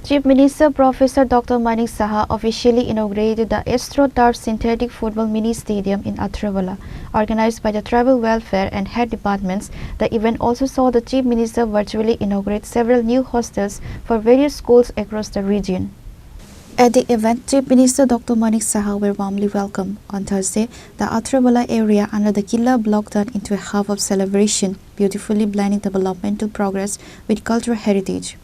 Chief Minister Professor Dr. Manik Saha officially inaugurated the AstroTurf Synthetic Football Mini Stadium in Athirawala. Organized by the Tribal Welfare and Head Departments, the event also saw the Chief Minister virtually inaugurate several new hostels for various schools across the region. At the event, Chief Minister Dr. Manik Saha were warmly welcomed. On Thursday, the Athirawala area under the Killa block turned into a hub of celebration, beautifully blending developmental progress with cultural heritage.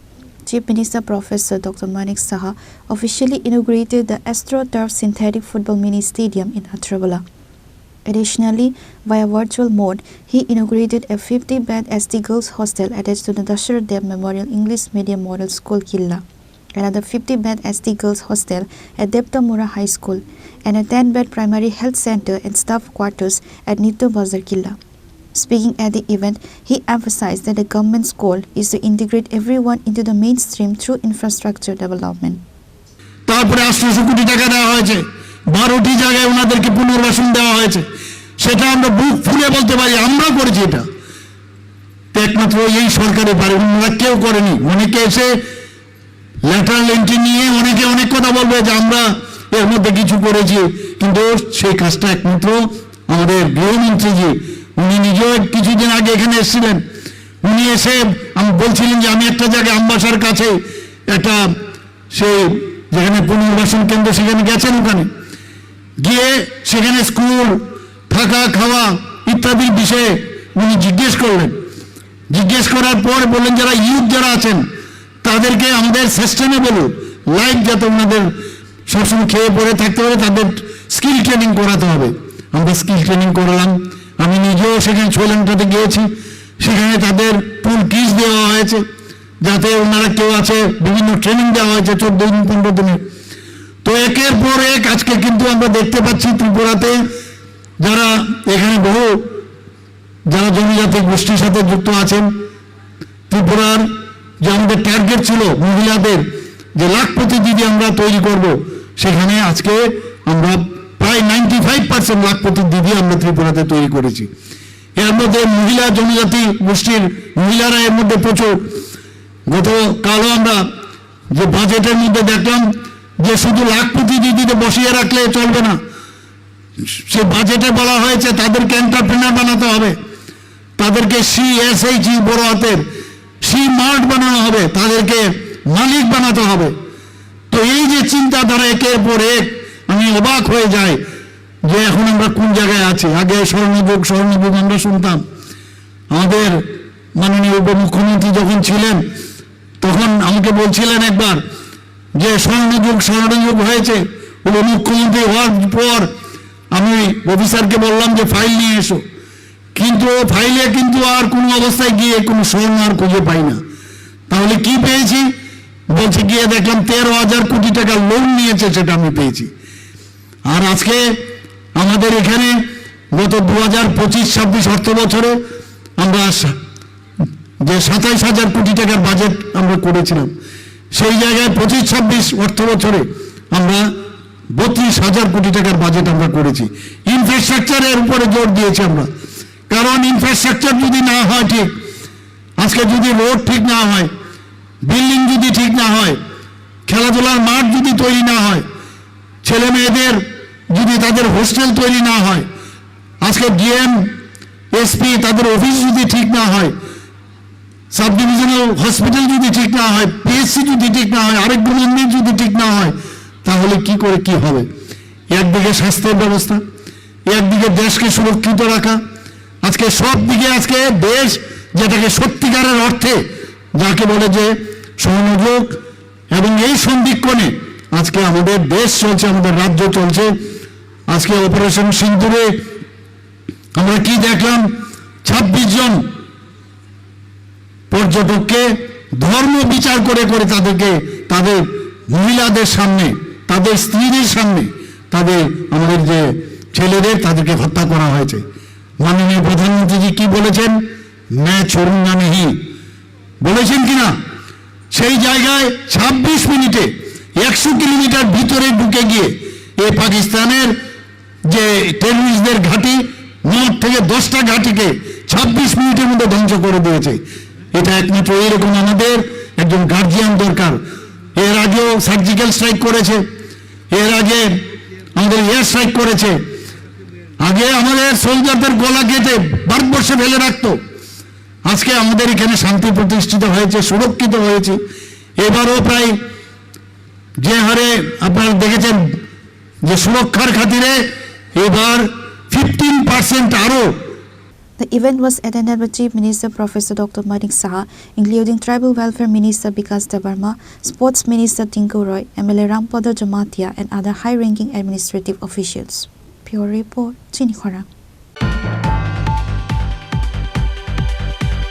Chief Minister Professor Dr. Manik Saha officially inaugurated the AstroTurf Synthetic Football Mini Stadium in Athirawala. Additionally, via virtual mode, he inaugurated a 50-bed SD Girls Hostel attached to the Dasharath Deb Memorial English Medium Model School, Killa, another 50-bed SD Girls Hostel at Debtamura High School, and a 10-bed primary health center and staff quarters at Nitto Bazar, Killa. Speaking at the event, he emphasized that the government's goal is to integrate everyone into the mainstream through infrastructure development. তারপরে 800 কোটি টাকা দেওয়া হয়েছে, 12টি জায়গায় ওনাদেরকে পুনর্বাসন দেওয়া হয়েছে। সেটা আমরা বুক ফুলে বলতে পারি আমরা করেছি। এটা একমাত্র এই সরকারে পারে, অন্যরা কেউ করেনি। অনেকে এসে ল্যাটারাল এন্ট্রি নিয়ে অনেকে অনেক কথা বলবে যে আমরা এর মধ্যে কিছু করেছি, কিন্তু সেই কাজটা একমাত্র আমাদের গৃহমন্ত্রীজি, উনি নিজেও কিছুদিন আগে এখানে এসেছিলেন। উনি এসে আমি বলছিলেন যে আমি একটা জায়গায় আমবাসার কাছে একটা সেই যেখানে পুনর্বাসন কেন্দ্র সেখানে গেছেন, ওখানে গিয়ে সেখানে স্কুল থাকা খাওয়া ইত্যাদির বিষয়ে উনি জিজ্ঞেস করলেন। জিজ্ঞেস করার পর বললেন যারা ইউথ যারা আছেন তাদেরকে আমাদের সাস্টেনেবল লাইফ যাতে ওনাদের সবসময় খেয়ে পড়ে থাকতে হবে, তাদের স্কিল ট্রেনিং করাতে হবে। আমরা স্কিল ট্রেনিং করলাম। আমি নিজেও সেখানে ছয়লাংটাতে গিয়েছি, সেখানে তাদের ফুল কিট দেওয়া হয়েছে যাতে ওনারা কেউ আছে বিভিন্ন ট্রেনিং দেওয়া হয়েছে 14 দিন 15 দিনে। তো একের পর এক আজকে কিন্তু আমরা দেখতে পাচ্ছি ত্রিপুরাতে যারা এখানে বহু যারা জনজাতি গোষ্ঠীর সাথে যুক্ত আছেন, ত্রিপুরার যে আমাদের টার্গেট ছিল মহিলাদের যে লাখপতি দিদি আমরা তৈরি করব, সেখানে আজকে আমরা প্রায় 95% লাখপতি দিদি আমরা ত্রিপুরাতে তৈরি করেছি। এর মধ্যে মহিলা জনজাতি গোষ্ঠীর মহিলারা এর মধ্যে প্রচুর। গতকালও আমরা যে বাজেটের মধ্যে দেখলাম যে শুধু লাখপতি দিদিতে বসিয়ে রাখলে চলবে না, সে বাজেটে বলা হয়েছে তাদেরকে এন্টারপ্রেনার বানাতে হবে, তাদেরকে CSHE বড় হাতের মার্ট বানানো হবে, তাদেরকে মালিক বানাতে হবে। তো এই যে চিন্তাধারা একের পর এক, আমি অবাক হয়ে যাই যে এখন আমরা কোন জায়গায় আছি। আগে স্বর্ণযুগ আমরা শুনতাম। আমাদের মাননীয় উপমুখ্যমন্ত্রী যখন ছিলেন তখন আমাকে বলছিলেন একবার যে স্বর্ণযুগ হয়েছে। উপমুখ্যমন্ত্রী হওয়ার পর আমি অফিসারকে বললাম যে ফাইল নিয়ে এসো, কিন্তু ফাইলে কিন্তু আর কোনো অবস্থায় গিয়ে কোনো স্বর্ণ আর খুঁজে পাই না। তাহলে কি পেয়েছি? বলছে গিয়ে দেখলাম 13,000 কোটি টাকা লোন নিয়েছে, সেটা আমি পেয়েছি। আর আজকে আমাদের এখানে গত 2025-26 অর্থ বছরে আমরা যে 27,000 কোটি টাকার বাজেট আমরা করেছিলাম, সেই জায়গায় 25-26 অর্থ বছরে আমরা 32,000 কোটি টাকার বাজেট আমরা করেছি। ইনফ্রাস্ট্রাকচারের উপরে জোর দিয়েছি আমরা, কারণ ইনফ্রাস্ট্রাকচার যদি না হয় ঠিক, আজকে যদি রোড ঠিক না হয়, বিল্ডিং যদি ঠিক না হয়, খেলাধুলার মাঠ যদি তৈরি না হয়, ছেলে মেয়েদের যদি তাদের হোস্টেল তৈরি না হয়, আজকে ডিএম SP তাদের অফিস যদি ঠিক না হয়, সাব ডিভিশনাল হসপিটাল যদি ঠিক না হয়, PSC যদি ঠিক না হয়, আরেক মন্দির যদি ঠিক না হয়, তাহলে কি করে কি হবে? একদিকে স্বাস্থ্যের ব্যবস্থা, একদিকে দেশকে সুরক্ষিত রাখা, আজকে সব দিকে আজকে দেশ যেটাকে সত্যিকারের অর্থে যাকে বলে যে স্বর্ণযুগ, এবং এই সন্ধিক্ষণে আজকে আমাদের দেশ চলছে, আমাদের রাজ্য চলছে। আজকে অপারেশন সিন্দুরে আমরা কি দেখলাম? 26 জন পর্যটককে ধর্ম বিচার করে করে তাদেরকে তাদের মহিলাদের সামনে, তাদের স্ত্রীদের সামনে, তাদের আমাদের যে ছেলেদের তাদেরকে হত্যা করা হয়েছে। মাননীয় প্রধানমন্ত্রীজি কি বলেছেন? मैं छोड़ूंगा नहीं বলেছেন কিনা? সেই জায়গায় 26 মিনিটে 100 কিলোমিটার ভিতরে ঢুকে গিয়ে এই পাকিস্তানের যে টেররিস্টদের ঘাঁটি 9 থেকে 10টা ঘাঁটিকে 26 মিনিটের মধ্যে ধ্বংস করে দিয়েছে। এটা একমাত্র এরকম আমাদের একজন গার্জিয়ান দরকার। এর যদিও সার্জিক্যাল স্ট্রাইক করেছে, এর আগে আমাদের এয়ার স্ট্রাইক করেছে, আগে আমাদের সোলজারদের গলা কেটে ভারতবর্ষে ফেলে রাখতো, আজকে আমাদের এখানে শান্তি প্রতিষ্ঠিত হয়েছে, সুরক্ষিত হয়েছে। এবারও প্রায় যে হারে আপনারা দেখেছেন যে সুরক্ষার খাতিরে এবার 15% আরো। The event was attended by Chief Minister Professor Dr. Manik Saha, including Tribal Welfare Minister Bikas Debarma, Sports Minister Tinku Roy, MLA Rampada Jamatia and other high-ranking administrative officials. Pure Report, Chinikhara.